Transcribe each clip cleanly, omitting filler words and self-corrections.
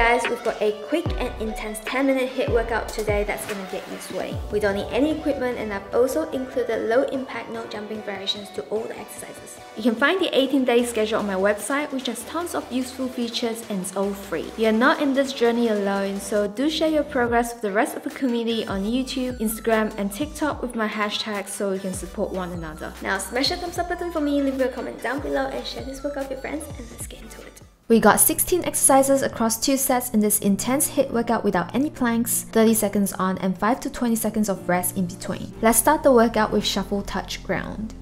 guys, we've got a quick and intense 10-minute HIIT workout today that's gonna get you sweating. We don't need any equipment, and I've also included low impact, no jumping variations to all the exercises. You can find the 18-day schedule on my website, which has tons of useful features and it's all free. You're not in this journey alone, so do share your progress with the rest of the community on YouTube, Instagram and TikTok with my hashtags so we can support one another. Now smash the thumbs up button for me, leave a comment down below and share this workout with your friends, and let's get into it. We got 16 exercises across 2 sets in this intense HIIT workout without any planks, 30 seconds on and 5 to 20 seconds of rest in between. Let's start the workout with shuffle, touch, ground.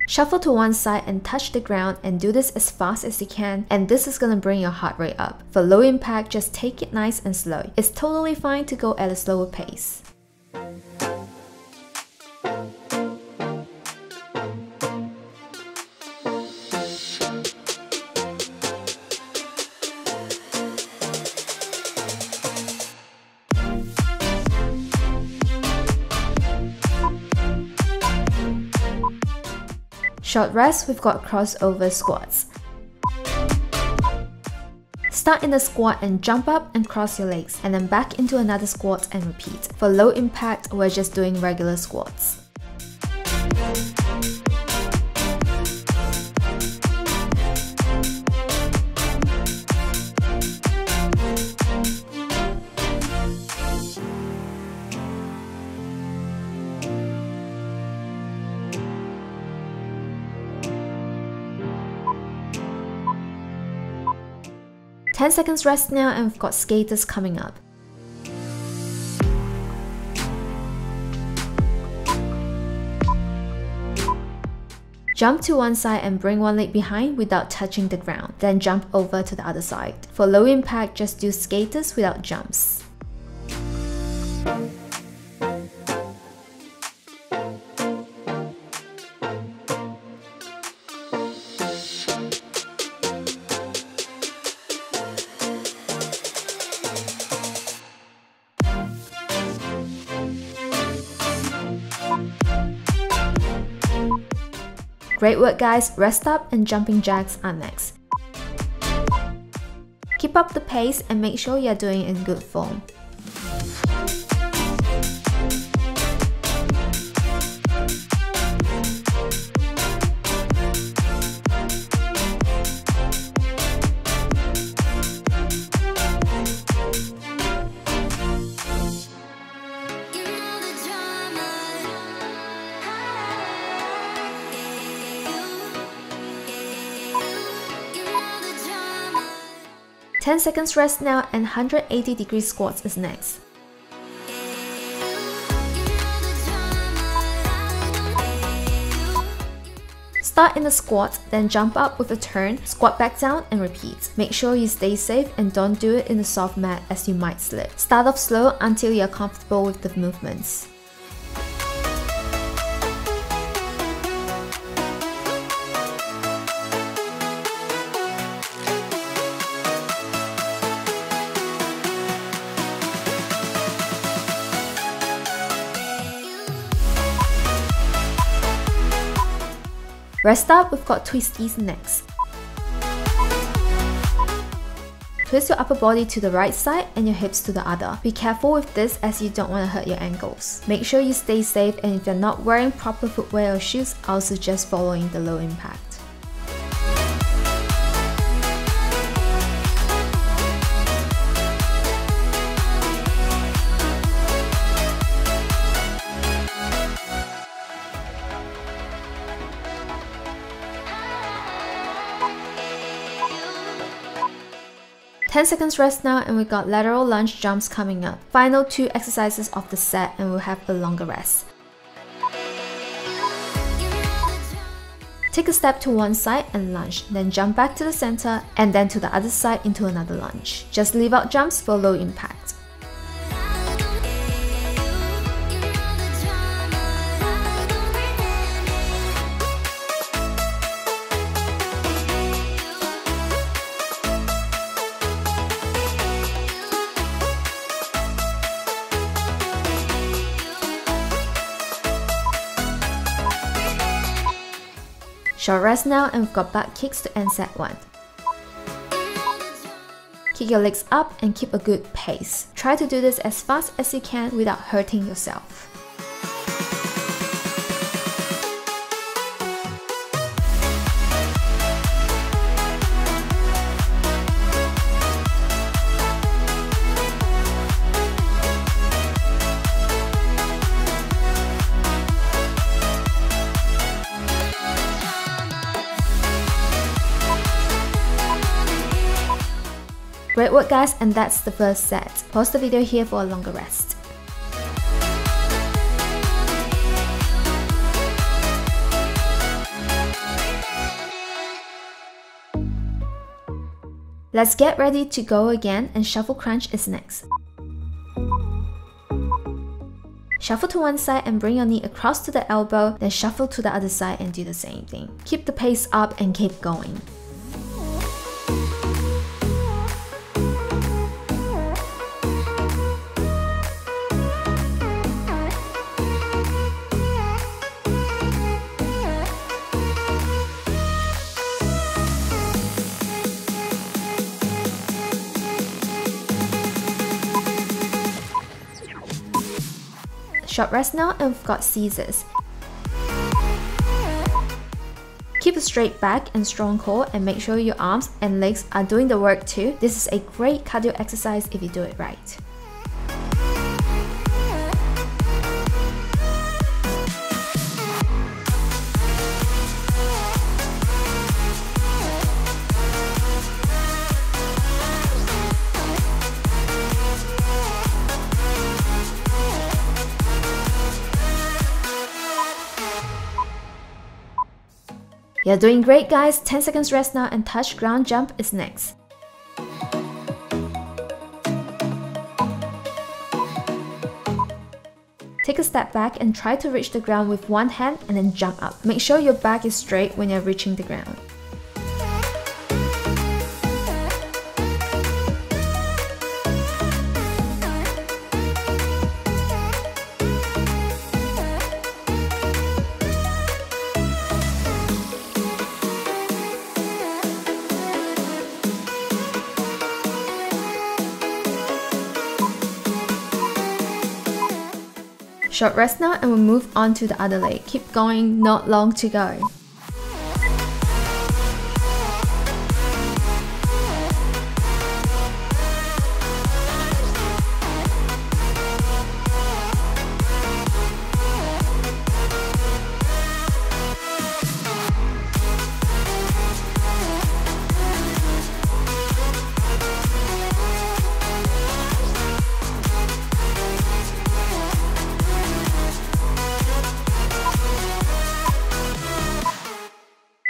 Shuffle to one side and touch the ground, and do this as fast as you can, and this is gonna bring your heart rate up. For low impact, just take it nice and slow. It's totally fine to go at a slower pace. Short rest, we've got crossover squats. Start in the squat and jump up and cross your legs, and then back into another squat and repeat. For low impact, we're just doing regular squats. Ten seconds rest now, and we've got skaters coming up. Jump to one side and bring one leg behind without touching the ground, then jump over to the other side. For low impact, just do skaters without jumps. Great work guys, rest up and jumping jacks are next. Keep up the pace and make sure you're doing it in good form. Ten seconds rest now, and 180-degree squats is next. Start in the squat, then jump up with a turn, squat back down and repeat. Make sure you stay safe and don't do it in a soft mat as you might slip. Start off slow until you're comfortable with the movements. Rest up, we've got twisties next. Twist your upper body to the right side and your hips to the other. Be careful with this as you don't want to hurt your ankles. Make sure you stay safe, and if you're not wearing proper footwear or shoes, I'll suggest following the low impact. Ten seconds rest now, and we got lateral lunge jumps coming up. Final 2 exercises of the set, and we'll have a longer rest. Take a step to one side and lunge, then jump back to the center, and then to the other side into another lunge. Just leave out jumps for low impact. Short rest now, and we've got butt kicks to end set 1. kick your legs up and keep a good pace. Try to do this as fast as you can without hurting yourself. Great work guys, and that's the first set. Pause the video here for a longer rest. Let's get ready to go again, and shuffle crunch is next. Shuffle to one side and bring your knee across to the elbow, then shuffle to the other side and do the same thing. Keep the pace up and keep going. Short rest now, and we've got scissors. Keep a straight back and strong core, and make sure your arms and legs are doing the work too. This is a great cardio exercise if you do it right. You're doing great guys, 10 seconds rest now, and touch ground jump is next. Take a step back and try to reach the ground with one hand and then jump up. Make sure your back is straight when you're reaching the ground. Short rest now, and we'll move on to the other leg. Keep going, not long to go.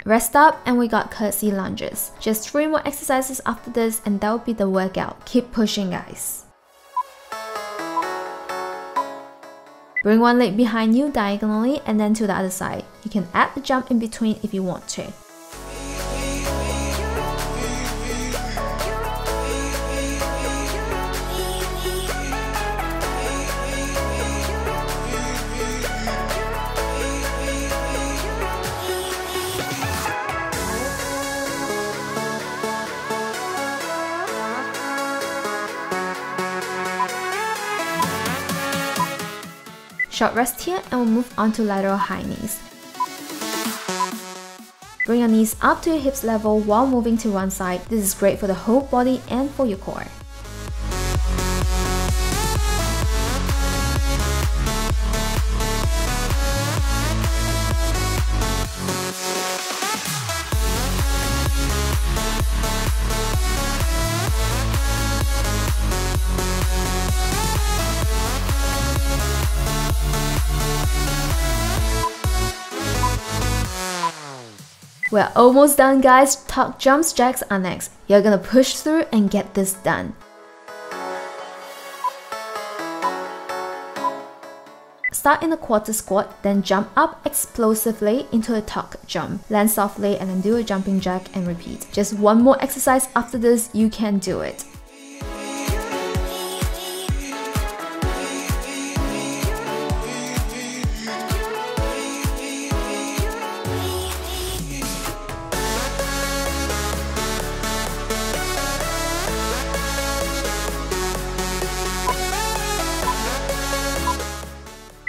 Rest up, and we got curtsy lunges. Just 3 more exercises after this and that will be the workout. Keep pushing guys. Bring one leg behind you diagonally and then to the other side. You can add the jump in between if you want to. Short rest here, and we'll move on to lateral high knees. Bring your knees up to your hips level while moving to one side. This is great for the whole body and for your core. We're almost done guys, tuck jumps jacks are next. You're gonna push through and get this done. Start in a quarter squat, then jump up explosively into a tuck jump. Land softly and then do a jumping jack and repeat. Just one more exercise after this, you can do it.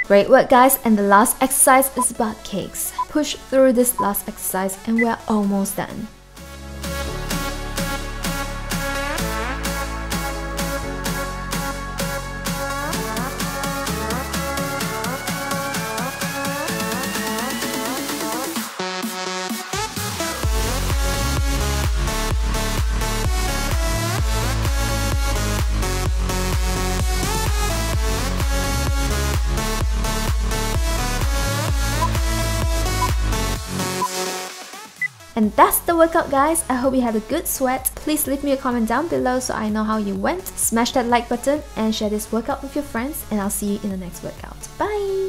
Great work guys, and the last exercise is butt kicks. Push through this last exercise and we're almost done. And that's the workout guys. I hope you had a good sweat. Please leave me a comment down below so I know how you went. Smash that like button and share this workout with your friends, and I'll see you in the next workout. Bye!